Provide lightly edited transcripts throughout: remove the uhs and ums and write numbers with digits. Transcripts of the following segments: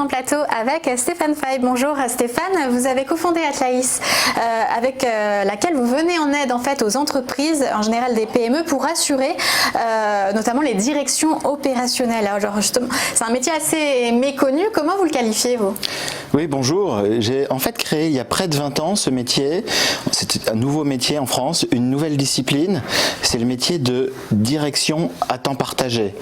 en plateau avec Stéphane Fay. Bonjour Stéphane, vous avez cofondé Atlaïs avec laquelle vous venez en aide en fait aux entreprises, en général des PME, pour assurer notamment les directions opérationnelles. Alors, genre, justement, c'est un métier assez méconnu, comment vous le qualifiez vous? Oui, bonjour. J'ai en fait créé il y a près de 20 ans ce métier. C'est un nouveau métier en France, une nouvelle discipline. C'est le métier de direction à temps partagé.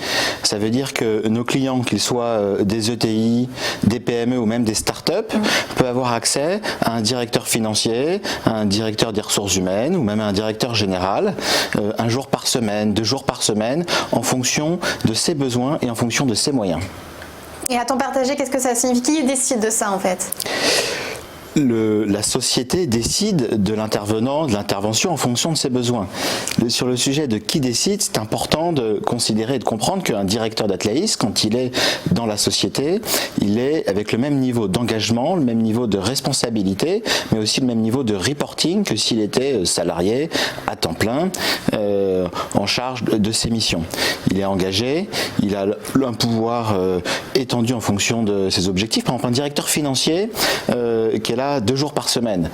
Ça veut dire que nos clients, qu'ils soient des ETI, des PME ou même des startups, peuvent avoir accès à un directeur financier, à un directeur des ressources humaines ou même à un directeur général, un jour par semaine, 2 jours par semaine, en fonction de ses besoins et en fonction de ses moyens. Et à temps partagé, qu'est-ce que ça signifie? Qui décide de ça en fait? La société décide de l'intervenant, de l'intervention en fonction de ses besoins. Sur le sujet de qui décide, c'est important de considérer et de comprendre qu'un directeur d'Atlaïs, quand il est dans la société, il est avec le même niveau d'engagement, le même niveau de responsabilité, mais aussi le même niveau de reporting que s'il était salarié à temps plein en charge de ses missions. Il est engagé, il a un pouvoir étendu en fonction de ses objectifs. Par exemple, un directeur financier qui est là 2 jours par semaine,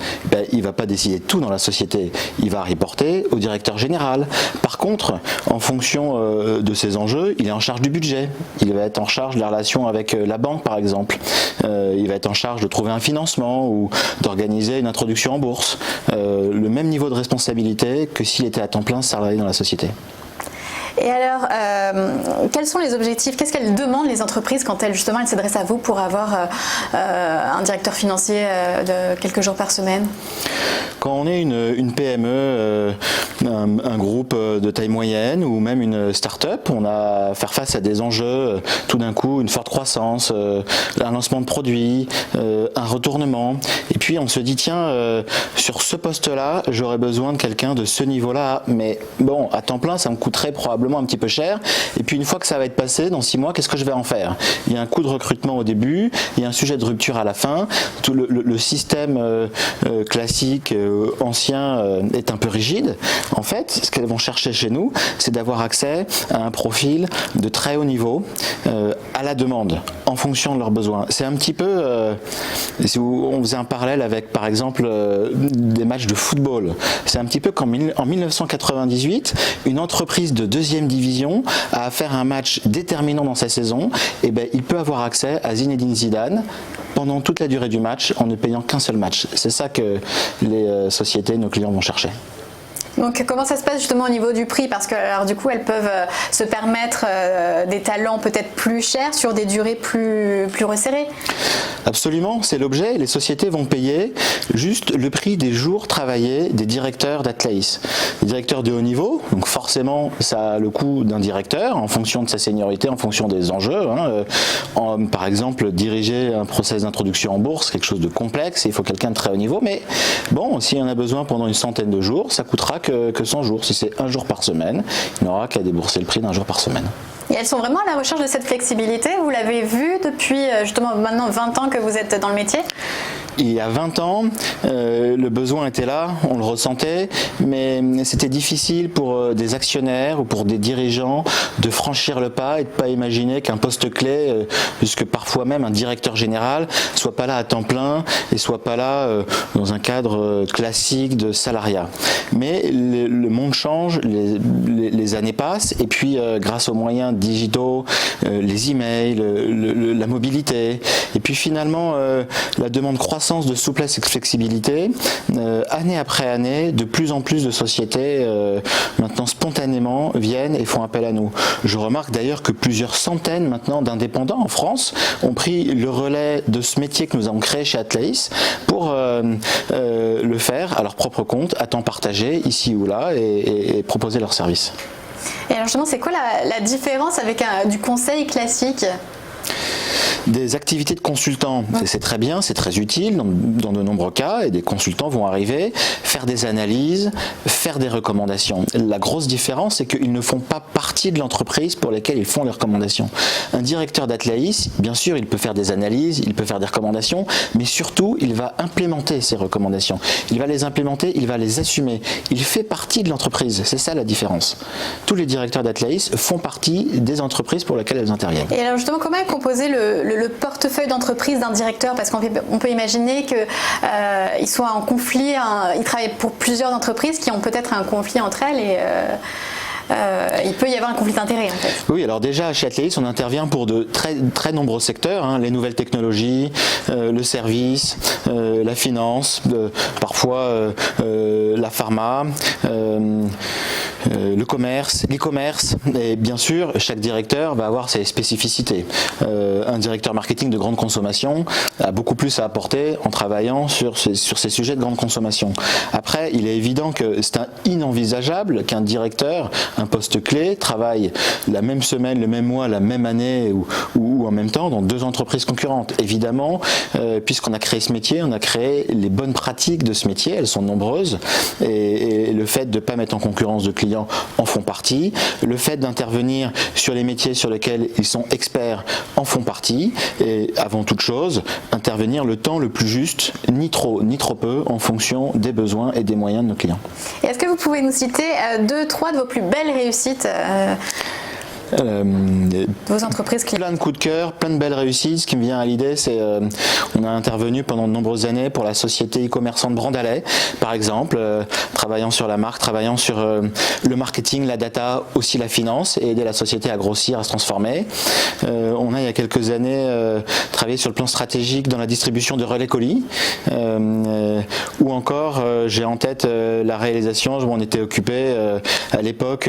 il ne va pas décider de tout dans la société, il va reporter au directeur général. Par contre, en fonction de ses enjeux, il est en charge du budget, il va être en charge de la relation avec la banque par exemple, il va être en charge de trouver un financement ou d'organiser une introduction en bourse. Le même niveau de responsabilité que s'il était à temps plein salarié dans la société. Et alors, quels sont les objectifs? Qu'est-ce qu'elles demandent les entreprises quand elles s'adressent à vous pour avoir un directeur financier de quelques jours par semaine? Quand on est une PME, un groupe de taille moyenne ou même une start-up, on a à faire face à des enjeux, tout d'un coup une forte croissance, un lancement de produits, un retournement. Et puis on se dit tiens, sur ce poste-là, j'aurais besoin de quelqu'un de ce niveau-là, mais bon, à temps plein, ça me coûterait probablement un petit peu cher. Et puis une fois que ça va être passé, dans 6 mois, qu'est-ce que je vais en faire? Il y a un coût de recrutement au début, il y a un sujet de rupture à la fin. Tout le système classique, ancien, est un peu rigide. En fait, ce qu'elles vont chercher chez nous, c'est d'avoir accès à un profil de très haut niveau, à la demande, en fonction de leurs besoins. C'est un petit peu, si on faisait un parallèle avec, par exemple, des matchs de football. C'est un petit peu comme en 1998, une entreprise de 2e division a à faire un match déterminant dans sa saison, et il peut avoir accès à Zinedine Zidane pendant toute la durée du match en ne payant qu'un seul match. C'est ça que les sociétés, nos clients vont chercher. Donc comment ça se passe justement au niveau du prix? Parce que alors, du coup elles peuvent se permettre des talents peut-être plus chers sur des durées plus resserrées. Absolument, c'est l'objet. Les sociétés vont payer juste le prix des jours travaillés des directeurs d'Atlaïs. Les directeurs de haut niveau, donc forcément ça a le coût d'un directeur en fonction de sa seniorité, en fonction des enjeux. Par exemple, diriger un process d'introduction en bourse, quelque chose de complexe, il faut quelqu'un de très haut niveau, mais bon, s'il y en a besoin pendant une centaine de jours, ça coûtera que 100 jours. Si c'est 1 jour par semaine, il n'aura qu'à débourser le prix d'1 jour par semaine. Et elles sont vraiment à la recherche de cette flexibilité? Vous l'avez vu depuis justement maintenant 20 ans que vous êtes dans le métier? Il y a 20 ans, le besoin était là, on le ressentait, mais c'était difficile pour des actionnaires ou pour des dirigeants de franchir le pas et de ne pas imaginer qu'un poste clé, puisque parfois même un directeur général, soit pas là à temps plein et soit pas là dans un cadre classique de salariat. Mais le monde change, les années passent, et puis grâce aux moyens digitaux, les emails, la mobilité, et puis finalement la demande croissante de souplesse et de flexibilité, année après année, de plus en plus de sociétés maintenant spontanément viennent et font appel à nous. Je remarque d'ailleurs que plusieurs centaines maintenant d'indépendants en France ont pris le relais de ce métier que nous avons créé chez Atlaïs pour le faire à leur propre compte, à temps partagé, ici ou là, et proposer leurs services. Et alors justement, c'est quoi la différence avec du conseil classique? Des activités de consultants, c'est très bien, c'est très utile dans de nombreux cas, et des consultants vont arriver, faire des analyses, faire des recommandations. La grosse différence, c'est qu'ils ne font pas partie de l'entreprise pour laquelle ils font les recommandations. Un directeur d'Atlaïs, bien sûr, il peut faire des analyses, il peut faire des recommandations, mais surtout, il va implémenter ces recommandations. Il va les implémenter, il va les assumer. Il fait partie de l'entreprise, c'est ça la différence. Tous les directeurs d'Atlaïs font partie des entreprises pour lesquelles elles interviennent. Et alors justement, comment est composé composer le portefeuille d'entreprise d'un directeur? Parce qu'on peut imaginer qu'il soit en conflit, il travaille pour plusieurs entreprises qui ont peut-être un conflit entre elles et il peut y avoir un conflit d'intérêts en fait. Oui, alors déjà chez Atleis, on intervient pour de très nombreux secteurs, hein, les nouvelles technologies, le service, la finance, parfois la pharma, le commerce, l'e-commerce, et bien sûr chaque directeur va avoir ses spécificités. Un directeur marketing de grande consommation a beaucoup plus à apporter en travaillant sur ces sujets de grande consommation. Après, il est évident que c'est inenvisageable qu'un directeur, un poste clé, travaille la même semaine, le même mois, la même année ou en même temps dans deux entreprises concurrentes. Évidemment, puisqu'on a créé ce métier, on a créé les bonnes pratiques de ce métier, elles sont nombreuses, et le fait de ne pas mettre en concurrence de clients en font partie, le fait d'intervenir sur les métiers sur lesquels ils sont experts en font partie, et avant toute chose, intervenir le temps le plus juste, ni trop peu, en fonction des besoins et des moyens de nos clients. Et est-ce que vous pouvez nous citer 2-3 de vos plus belles réussites vos entreprises clients? Plein de coups de cœur, plein de belles réussites. Ce qui me vient à l'idée, c'est on a intervenu pendant de nombreuses années pour la société e-commerçante Brandalais, par exemple, travaillant sur la marque, travaillant sur le marketing, la data, aussi la finance, et aider la société à grossir, à se transformer. On a, il y a quelques années, travaillé sur le plan stratégique dans la distribution de relais colis, ou encore, j'ai en tête la réalisation, on était occupé à l'époque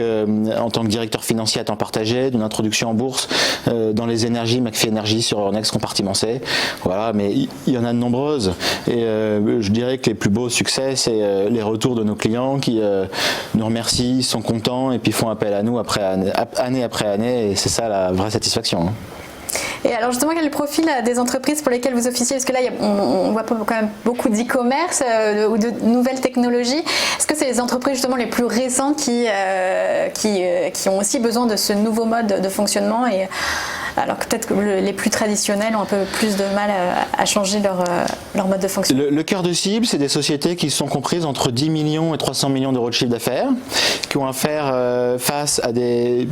en tant que directeur financier à temps partagé d'une introduction en bourse dans les énergies, McPhy Energy sur Euronext Compartiment C. Voilà, mais il y en a de nombreuses. Et je dirais que les plus beaux succès, c'est les retours de nos clients qui nous remercient, sont contents et puis font appel à nous année après année. Et c'est ça la vraie satisfaction. Et alors justement, quel est le profil des entreprises pour lesquelles vous officiez? Parce que là, on voit quand même beaucoup d'e-commerce ou de nouvelles technologies. Est-ce que c'est les entreprises justement les plus récentes qui ont aussi besoin de ce nouveau mode de fonctionnement, et alors que peut-être que les plus traditionnels ont un peu plus de mal à changer leur mode de fonctionnement? Le cœur de cible, c'est des sociétés qui sont comprises entre 10 millions et 300 millions d'euros de chiffre d'affaires, qui ont à faire face à des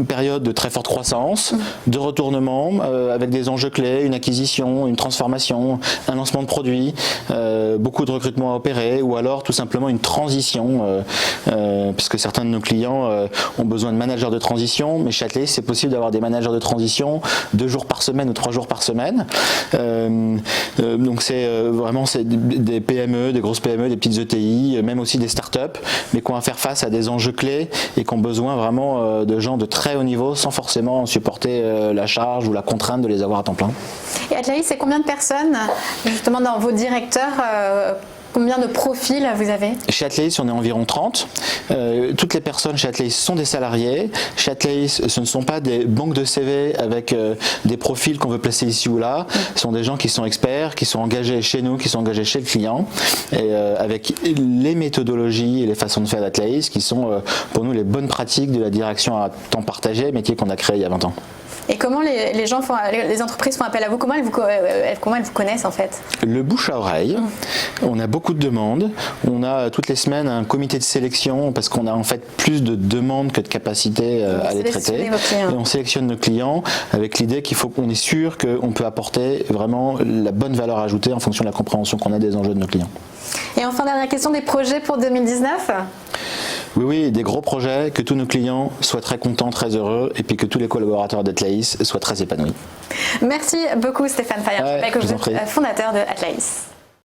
périodes de très forte croissance, de retournement, avec des enjeux clés, une acquisition, une transformation, un lancement de produit, beaucoup de recrutement à opérer, ou alors tout simplement une transition, puisque certains de nos clients ont besoin de managers de transition, mais chez Atleis, c'est possible d'avoir des managers de transition 2 jours par semaine ou 3 jours par semaine. Donc c'est vraiment des PME, des grosses PME, des petites ETI, même aussi des startups, mais qui ont à faire face à des enjeux clés et qui ont besoin vraiment de gens de très haut niveau sans forcément supporter la charge ou la contrainte de les avoir à temps plein. Et Atleis, c'est combien de personnes justement dans vos directeurs? Combien de profils vous avez? Chez Atleis, on est environ 30. Toutes les personnes chez Atleis sont des salariés. Chez Atleis, ce ne sont pas des banques de CV avec des profils qu'on veut placer ici ou là. Ce sont des gens qui sont experts, qui sont engagés chez nous, qui sont engagés chez le client, et avec les méthodologies et les façons de faire d'Atleis qui sont pour nous les bonnes pratiques de la direction à temps partagé, métier qu'on a créé il y a 20 ans. Et comment les entreprises font appel à vous? Comment elles vous connaissent en fait? Le bouche à oreille. On a beaucoup de demandes. On a toutes les semaines un comité de sélection parce qu'on a en fait plus de demandes que de capacité à les traiter. Et on sélectionne nos clients avec l'idée qu'on est sûr qu'on peut apporter vraiment la bonne valeur ajoutée en fonction de la compréhension qu'on a des enjeux de nos clients. Et enfin, dernière question, des projets pour 2019? Oui, des gros projets, que tous nos clients soient très contents, très heureux, et puis que tous les collaborateurs d'Atleis soient très épanouis. Merci beaucoup Stéphane Fayen, fondateur de Atleis.